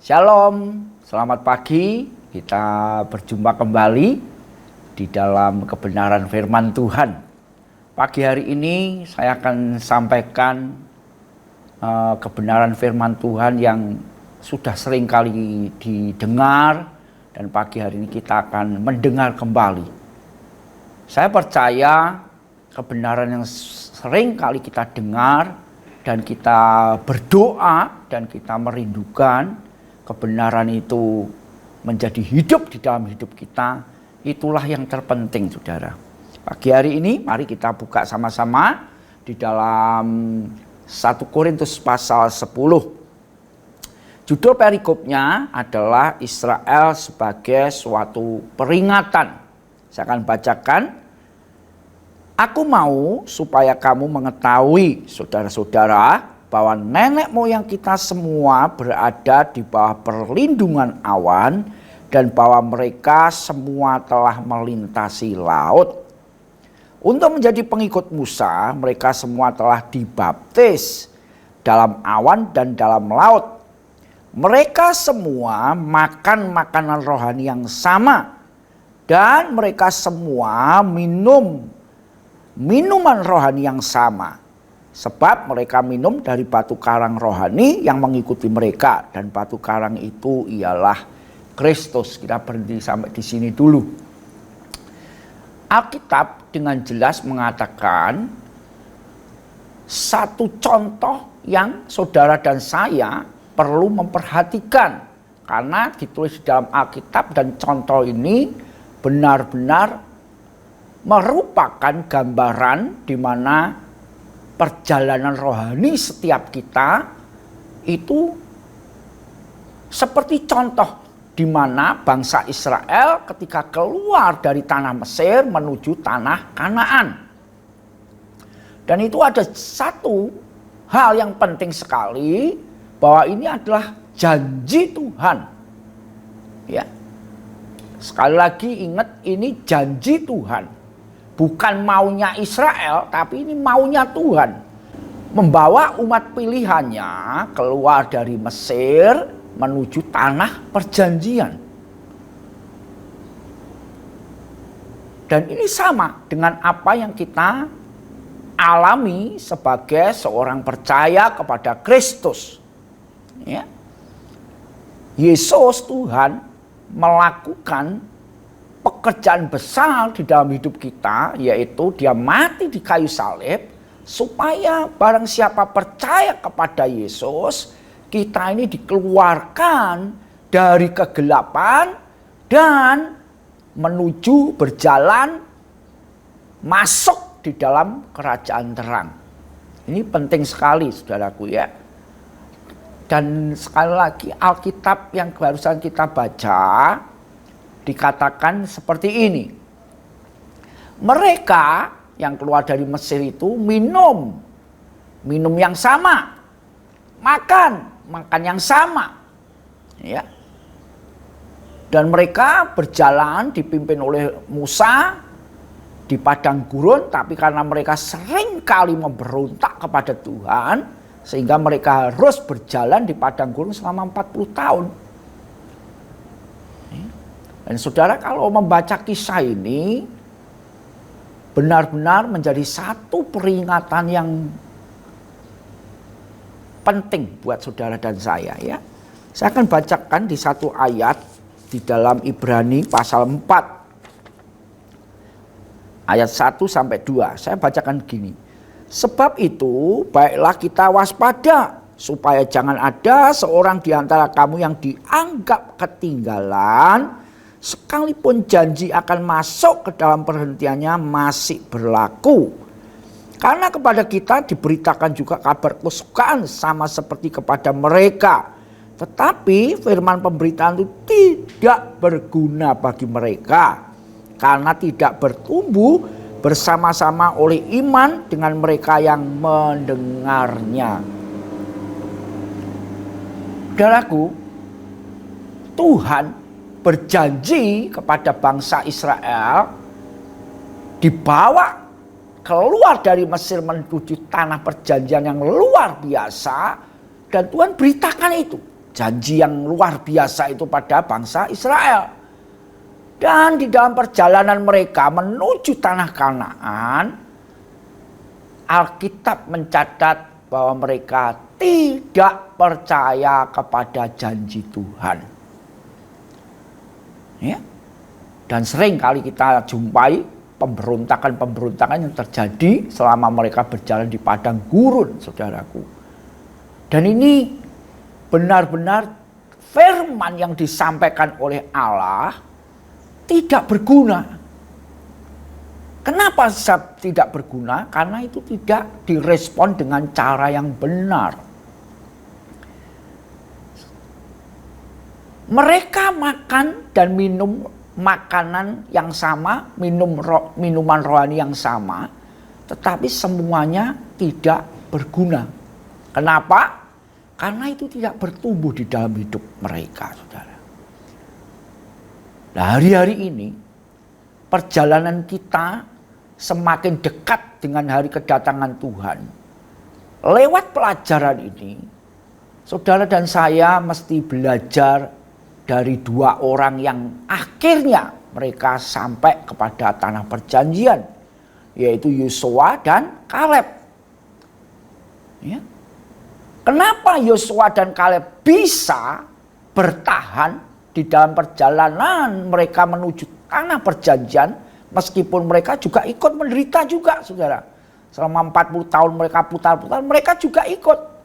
Shalom, selamat pagi. Kita berjumpa kembali di dalam kebenaran firman Tuhan. Pagi hari ini saya akan sampaikan kebenaran firman Tuhan yang sudah sering kali didengar, dan pagi hari ini kita akan mendengar kembali. Saya percaya kebenaran yang sering kali kita dengar dan kita berdoa dan kita merindukan kebenaran itu menjadi hidup di dalam hidup kita, itulah yang terpenting, saudara. Pagi hari ini mari kita buka sama-sama di dalam 1 Korintus pasal 10. Judul perikopnya adalah Israel sebagai suatu peringatan. Saya akan bacakan. Aku mau supaya kamu mengetahui, saudara-saudara, bahwa nenek moyang kita semua berada di bawah perlindungan awan dan bahwa mereka semua telah melintasi laut. Untuk menjadi pengikut Musa, mereka semua telah dibaptis dalam awan dan dalam laut. Mereka semua makan makanan rohani yang sama dan mereka semua minum minuman rohani yang sama. Sebab mereka minum dari batu karang rohani yang mengikuti mereka. Dan batu karang itu ialah Kristus. Kita berhenti sampai di sini dulu. Alkitab dengan jelas mengatakan satu contoh yang saudara dan saya perlu memperhatikan. Karena ditulis di dalam Alkitab dan contoh ini benar-benar merupakan gambaran di mana perjalanan rohani setiap kita itu seperti contoh di mana bangsa Israel ketika keluar dari tanah Mesir menuju tanah Kanaan. Dan itu ada satu hal yang penting sekali, bahwa ini adalah janji Tuhan. Ya. Sekali lagi ingat, ini janji Tuhan. Bukan maunya Israel, tapi ini maunya Tuhan. Membawa umat pilihannya keluar dari Mesir menuju tanah perjanjian. Dan ini sama dengan apa yang kita alami sebagai seorang percaya kepada Kristus. Ya. Yesus Tuhan melakukan pekerjaan besar di dalam hidup kita, yaitu dia mati di kayu salib supaya barang siapa percaya kepada Yesus, kita ini dikeluarkan dari kegelapan dan menuju berjalan masuk di dalam kerajaan terang. Ini penting sekali, saudaraku, ya. Dan sekali lagi Alkitab yang barusan kita baca dikatakan seperti ini. Mereka yang keluar dari Mesir itu minum yang sama, makan yang sama, ya. Dan mereka berjalan dipimpin oleh Musa di padang gurun, tapi karena mereka sering kali memberontak kepada Tuhan, sehingga mereka harus berjalan di padang gurun selama 40 tahun. Dan saudara, kalau membaca kisah ini benar-benar menjadi satu peringatan yang penting buat saudara dan saya, ya. Saya akan bacakan di satu ayat di dalam Ibrani pasal 4 ayat 1 sampai 2. Saya bacakan gini. Sebab itu baiklah kita waspada supaya jangan ada seorang di antara kamu yang dianggap ketinggalan, sekalipun janji akan masuk ke dalam perhentiannya masih berlaku. Karena kepada kita diberitakan juga kabar kesukaan sama seperti kepada mereka. Tetapi firman pemberitaan itu tidak berguna bagi mereka, karena tidak bertumbuh bersama-sama oleh iman dengan mereka yang mendengarnya. Saudaraku, Tuhan berjanji kepada bangsa Israel dibawa keluar dari Mesir menuju tanah perjanjian yang luar biasa, dan Tuhan beritakan itu. janji yang luar biasa itu pada bangsa Israel. Dan di dalam perjalanan mereka menuju tanah Kanaan, Alkitab mencatat bahwa mereka tidak percaya kepada janji Tuhan. Ya. Dan sering kali kita jumpai pemberontakan-pemberontakan yang terjadi selama mereka berjalan di padang gurun, saudaraku. Dan ini benar-benar firman yang disampaikan oleh Allah tidak berguna. Kenapa tidak berguna? Karena itu tidak direspon dengan cara yang benar. Mereka makan dan minum makanan yang sama, minuman rohani yang sama, tetapi semuanya tidak berguna. Kenapa? Karena itu tidak bertumbuh di dalam hidup mereka, saudara. Nah, hari-hari ini perjalanan kita semakin dekat dengan hari kedatangan Tuhan. Lewat pelajaran ini, saudara dan saya mesti belajar dari dua orang yang akhirnya mereka sampai kepada tanah perjanjian, yaitu Yosua dan Kaleb. Ya. Kenapa Yosua dan Kaleb bisa bertahan di dalam perjalanan mereka menuju tanah perjanjian, meskipun mereka juga ikut menderita juga, saudara. Selama 40 tahun mereka putar-putar, mereka juga ikut.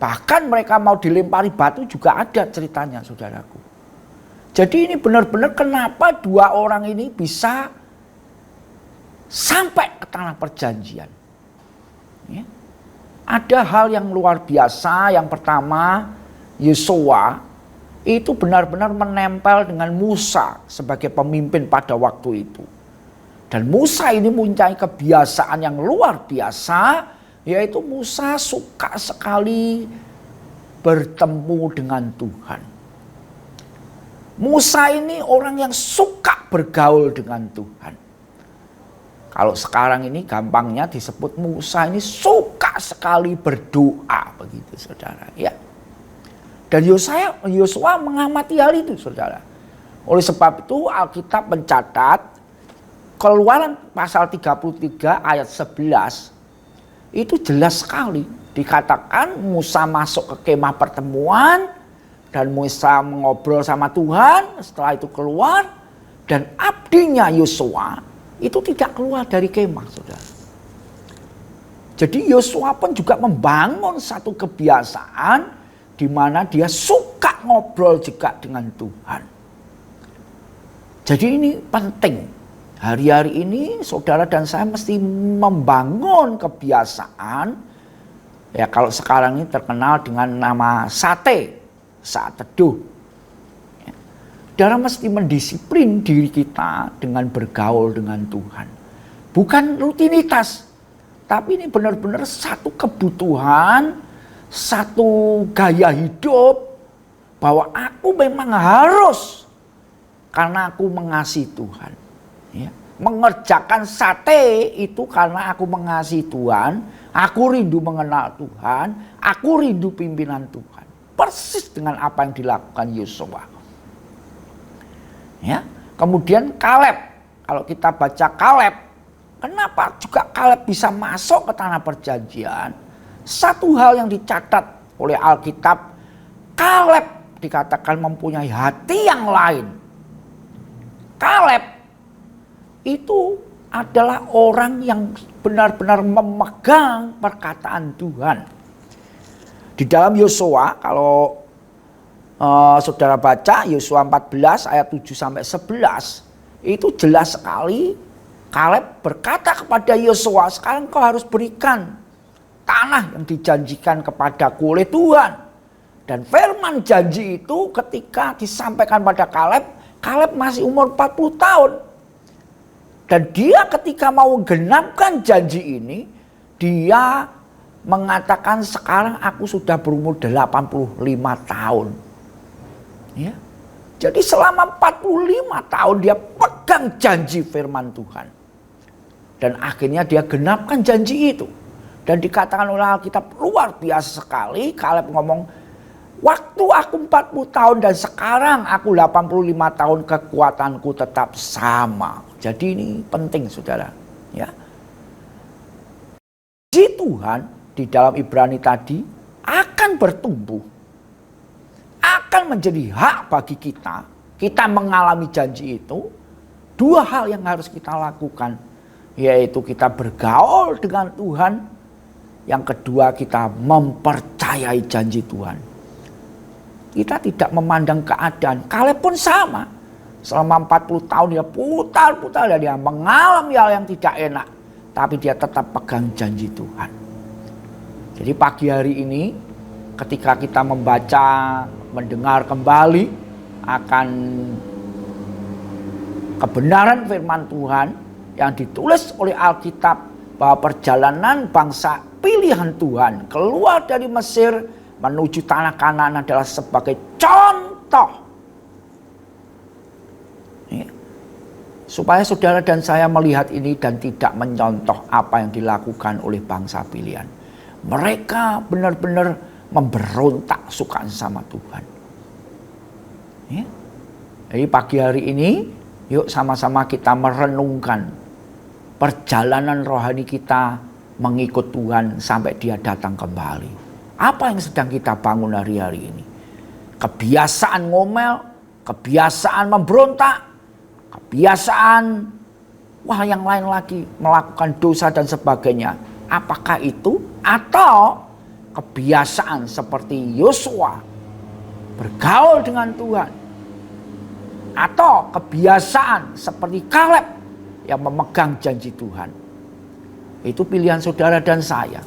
Bahkan mereka mau dilempari batu juga ada ceritanya, saudaraku. Jadi ini benar-benar kenapa dua orang ini bisa sampai ke tanah perjanjian. Ya. Ada hal yang luar biasa. Yang pertama, Yosua itu benar-benar menempel dengan Musa sebagai pemimpin pada waktu itu. Dan Musa ini mempunyai kebiasaan yang luar biasa, yaitu Musa suka sekali bertemu dengan Tuhan. Musa ini orang yang suka bergaul dengan Tuhan. Kalau sekarang ini gampangnya disebut Musa ini suka sekali berdoa, begitu, saudara. Ya. Dan Yosua mengamati hal itu, saudara. Oleh sebab itu Alkitab mencatat Keluaran pasal 33 ayat 11 itu jelas sekali. Dikatakan Musa masuk ke kemah pertemuan dan Musa mengobrol sama Tuhan. Setelah itu keluar dan abdinya Yosua itu tidak keluar dari kemah, saudara. Jadi Yosua pun juga membangun satu kebiasaan di mana dia suka ngobrol juga dengan Tuhan. Jadi ini penting. Hari-hari ini saudara dan saya mesti membangun kebiasaan. Ya, kalau sekarang ini terkenal dengan nama sate, saat teduh. Ya. Saudara mesti mendisiplin diri kita dengan bergaul dengan Tuhan. Bukan rutinitas, tapi ini benar-benar satu kebutuhan, satu gaya hidup, bahwa aku memang harus, karena aku mengasihi Tuhan. Ya. Mengerjakan sate itu karena aku mengasihi Tuhan, aku rindu mengenal Tuhan, aku rindu pimpinan Tuhan. Persis dengan apa yang dilakukan Yosua. Ya. Kemudian Kaleb, kalau kita baca Kaleb, kenapa juga Kaleb bisa masuk ke tanah perjanjian? Satu hal yang dicatat oleh Alkitab, Kaleb dikatakan mempunyai hati yang lain. Kaleb itu adalah orang yang benar-benar memegang perkataan Tuhan. Di dalam Yosua, kalau saudara baca Yosua 14 ayat 7-11, itu jelas sekali Kaleb berkata kepada Yosua, sekarang kau harus berikan tanah yang dijanjikan kepadaku oleh Tuhan. Dan firman janji itu ketika disampaikan pada Kaleb, Kaleb masih umur 40 tahun. Dan dia ketika mau menggenapkan janji ini, dia mengatakan sekarang aku sudah berumur 85 tahun. Ya. Jadi selama 45 tahun dia pegang janji firman Tuhan. Dan akhirnya dia genapkan janji itu. Dan dikatakan oleh Alkitab luar biasa sekali. Kaleb ngomong, Waktu aku 40 tahun dan sekarang aku 85 tahun, kekuatanku tetap sama. Jadi ini penting saudara. Ya. Janji Tuhan di dalam Ibrani tadi akan bertumbuh. Akan menjadi hak bagi kita. Kita mengalami janji itu. Dua hal yang harus kita lakukan. Yaitu kita bergaul dengan Tuhan. Yang kedua kita mempercayai janji Tuhan. Kita tidak memandang keadaan. Kaleb pun sama. Selama 40 tahun dia putar-putar dan dia mengalami hal yang tidak enak. Tapi dia tetap pegang janji Tuhan. Jadi pagi hari ini ketika kita membaca, mendengar kembali akan kebenaran firman Tuhan yang ditulis oleh Alkitab bahwa perjalanan bangsa pilihan Tuhan keluar dari Mesir menuju tanah Kanaan adalah sebagai contoh. Ya. Supaya saudara dan saya melihat ini dan tidak menyontoh apa yang dilakukan oleh bangsa pilihan. Mereka benar-benar memberontak suka sama Tuhan. Ya. Jadi pagi hari ini yuk sama-sama kita merenungkan perjalanan rohani kita mengikut Tuhan sampai dia datang kembali. Apa yang sedang kita bangun hari-hari ini? Kebiasaan ngomel, kebiasaan memberontak, kebiasaan yang lain lagi, melakukan dosa dan sebagainya. Apakah itu? Atau kebiasaan seperti Yosua bergaul dengan Tuhan? Atau kebiasaan seperti Kaleb yang memegang janji Tuhan? Itu pilihan saudara dan saya.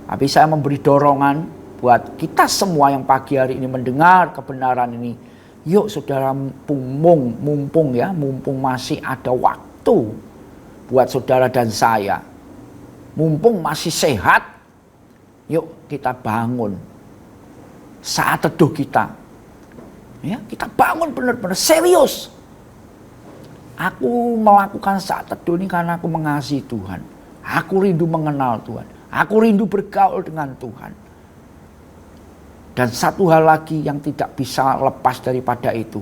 Tapi saya memberi dorongan buat kita semua yang pagi hari ini mendengar kebenaran ini. Yuk saudara, mumpung masih ada waktu buat saudara dan saya. Mumpung masih sehat, yuk kita bangun saat teduh kita. Ya, kita bangun benar-benar serius. Aku melakukan saat teduh ini karena aku mengasihi Tuhan. Aku rindu mengenal Tuhan. Aku rindu bergaul dengan Tuhan. Dan satu hal lagi yang tidak bisa lepas daripada itu.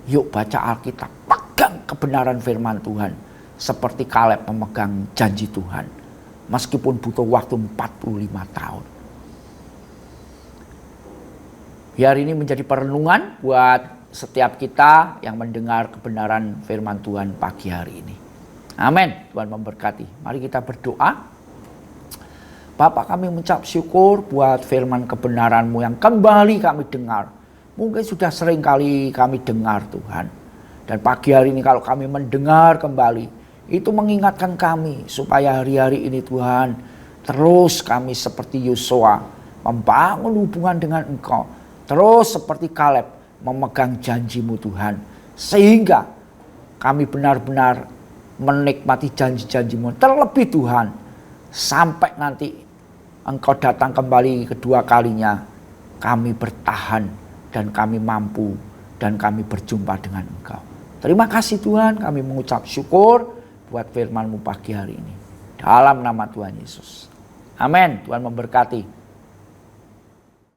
Yuk baca Alkitab. Pegang kebenaran firman Tuhan. Seperti Kaleb memegang janji Tuhan. Meskipun butuh waktu 45 tahun. Biar ini menjadi perenungan buat setiap kita yang mendengar kebenaran firman Tuhan pagi hari ini. Amin. Tuhan memberkati. Mari kita berdoa. Bapak, kami mengucap syukur buat firman kebenaran-Mu yang kembali kami dengar. Mungkin sudah sering kali kami dengar Tuhan. Dan pagi hari ini kalau kami mendengar kembali, itu mengingatkan kami supaya hari-hari ini Tuhan, terus kami seperti Yosua membangun hubungan dengan Engkau. Terus seperti Kaleb memegang janji-Mu Tuhan. Sehingga kami benar-benar menikmati janji-janji-Mu. Terlebih Tuhan, sampai nanti Engkau datang kembali kedua kalinya, kami bertahan dan kami mampu dan kami berjumpa dengan Engkau. Terima kasih Tuhan, kami mengucap syukur buat firman-Mu pagi hari ini. Dalam nama Tuhan Yesus. Amin. Tuhan memberkati.